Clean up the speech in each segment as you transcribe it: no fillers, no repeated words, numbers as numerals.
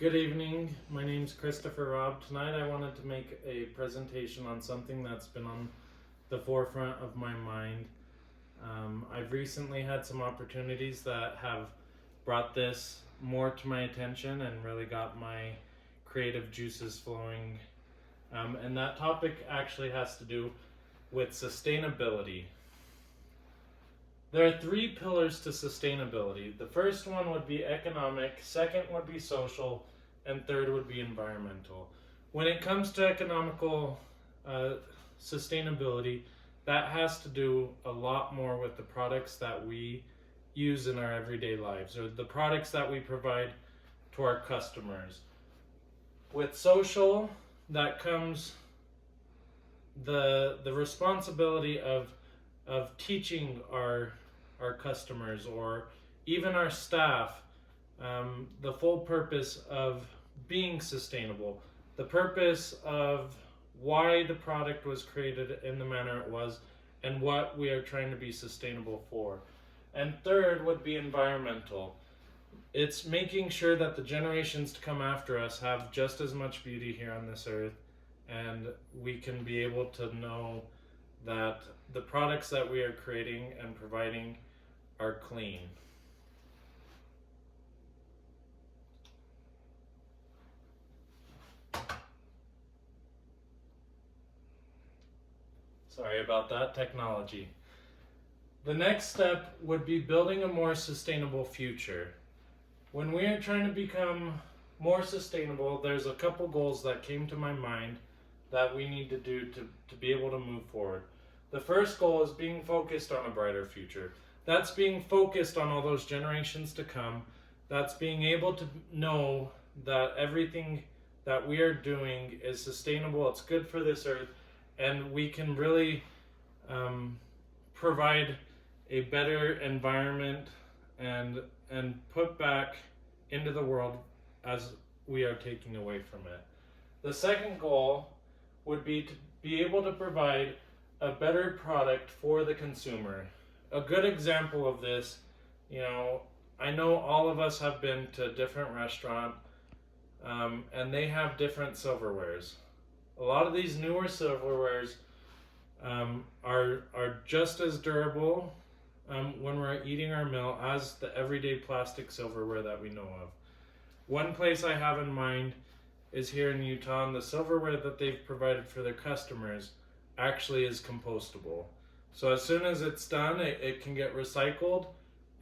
Good evening. My name's Christopher Robb. Tonight I wanted to make a presentation on something that's been on the forefront of my mind. I've recently had some opportunities that have brought this more to my attention and really got my creative juices flowing. And that topic actually has to do with sustainability. There are three pillars to sustainability. The first one would be economic, second would be social, and third would be environmental. When it comes to economical sustainability, that has to do a lot more with the products that we use in our everyday lives, or the products that we provide to our customers. With social, that comes the responsibility of teaching our customers or even our staff the full purpose of being sustainable, the purpose of why the product was created in the manner it was, and what we are trying to be sustainable for. And third would be environmental. It's making sure that the generations to come after us have just as much beauty here on this earth, and we can be able to know that the products that we are creating and providing are clean. Sorry about that, technology. The next step would be building a more sustainable future. When we are trying to become more sustainable, there's a couple goals that came to my mind that we need to do to be able to move forward. The first goal is being focused on a brighter future. That's being focused on all those generations to come. That's being able to know that everything that we are doing is sustainable, it's good for this earth, and we can really provide a better environment and put back into the world as we are taking away from it. The second goal would be to be able to provide a better product for the consumer. A good example of this, I know all of us have been to a different restaurant and they have different silverwares. A lot of these newer silverwares are just as durable when we're eating our meal as the everyday plastic silverware that we know of. One place I have in mind is here in Utah, and the silverware that they've provided for their customers actually is compostable. So as soon as it's done, it can get recycled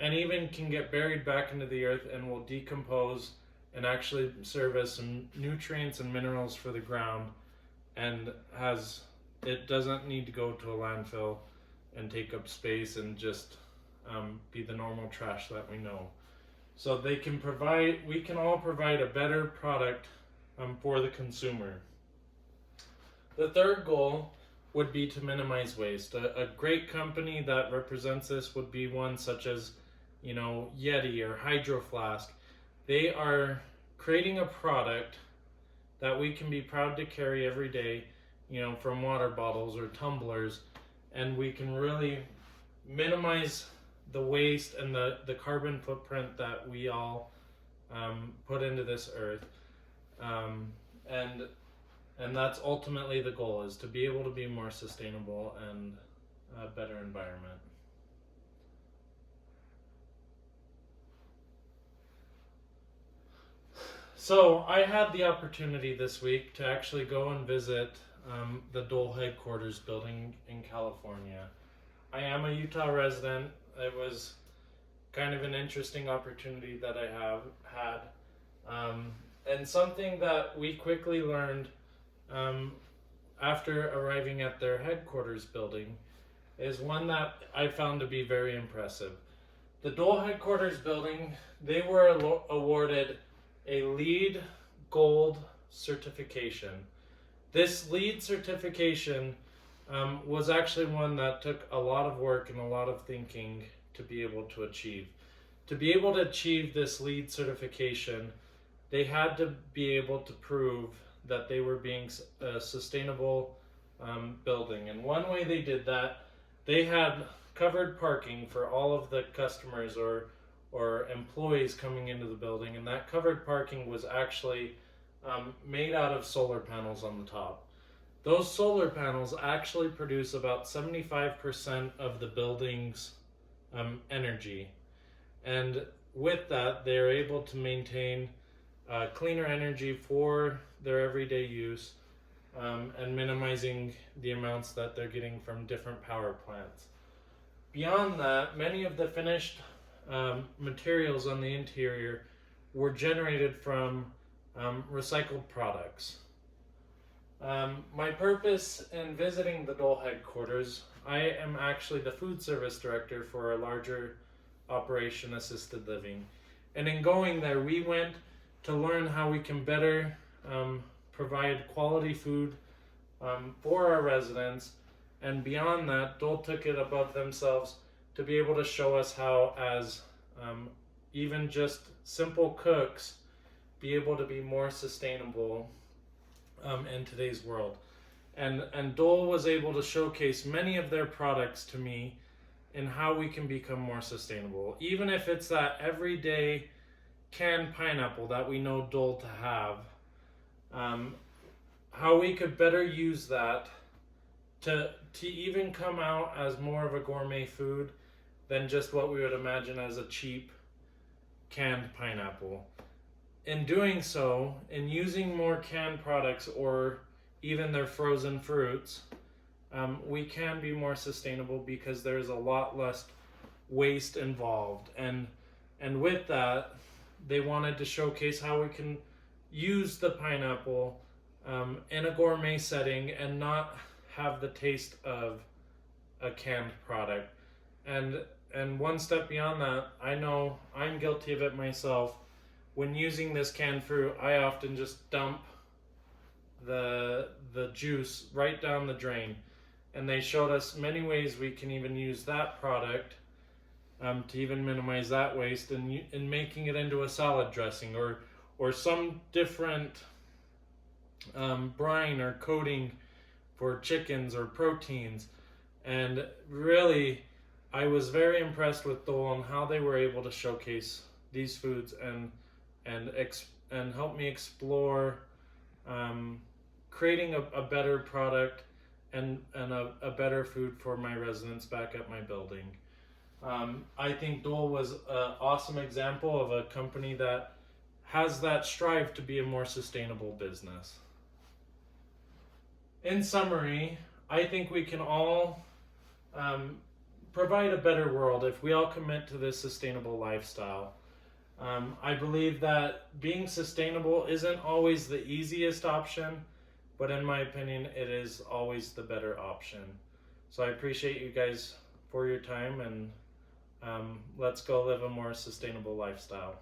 and even can get buried back into the earth and will decompose and actually serve as some nutrients and minerals for the ground, and it doesn't need to go to a landfill and take up space and just be the normal trash that we know. So we can all provide a better product for the consumer. The third goal would be to minimize waste. A great company that represents this would be one such as, Yeti or Hydro Flask. They are creating a product that we can be proud to carry every day, from water bottles or tumblers, and we can really minimize the waste and the carbon footprint that we all put into this earth. And that's ultimately the goal, is to be able to be more sustainable and a better environment. So I had the opportunity this week to actually go and visit the Dole headquarters building in California. I am a Utah resident. It was kind of an interesting opportunity that I have had. And something that we quickly learned after arriving at their headquarters building is one that I found to be very impressive. The Dole headquarters building, they were awarded a LEED Gold certification. This LEED certification was actually one that took a lot of work and a lot of thinking to be able to achieve. To be able to achieve this LEED certification, they had to be able to prove that they were being a sustainable building. And one way they did that, they had covered parking for all of the customers or or employees coming into the building, and that covered parking was actually made out of solar panels on the top. Those solar panels actually produce about 75% of the building's energy, and with that, they're able to maintain cleaner energy for their everyday use, and minimizing the amounts that they're getting from different power plants. Beyond that, many of the finished materials on the interior were generated from recycled products. My purpose in visiting the Dole headquarters, I am actually the food service director for a larger operation, assisted living. And in going there, we went to learn how we can better provide quality food for our residents. And beyond that, Dole took it above themselves to be able to show us how, as even just simple cooks, be able to be more sustainable in today's world. And Dole was able to showcase many of their products to me in how we can become more sustainable. Even if it's that everyday canned pineapple that we know Dole to have, how we could better use that to even come out as more of a gourmet food than just what we would imagine as a cheap canned pineapple. In doing so, in using more canned products or even their frozen fruits, we can be more sustainable because there's a lot less waste involved. And with that, they wanted to showcase how we can use the pineapple in a gourmet setting and not have the taste of a canned product. And one step beyond that, I know I'm guilty of it myself. When using this canned fruit, I often just dump the juice right down the drain. And they showed us many ways we can even use that product to even minimize that waste, and making it into a salad dressing or some different brine or coating for chickens or proteins. And really, I was very impressed with Dole on how they were able to showcase these foods and help me explore creating a better product and a better food for my residents back at my building. I think Dole was an awesome example of a company that has that strive to be a more sustainable business. In summary, I think we can all provide a better world if we all commit to this sustainable lifestyle. I believe that being sustainable isn't always the easiest option, but in my opinion, it is always the better option. So I appreciate you guys for your time, and let's go live a more sustainable lifestyle.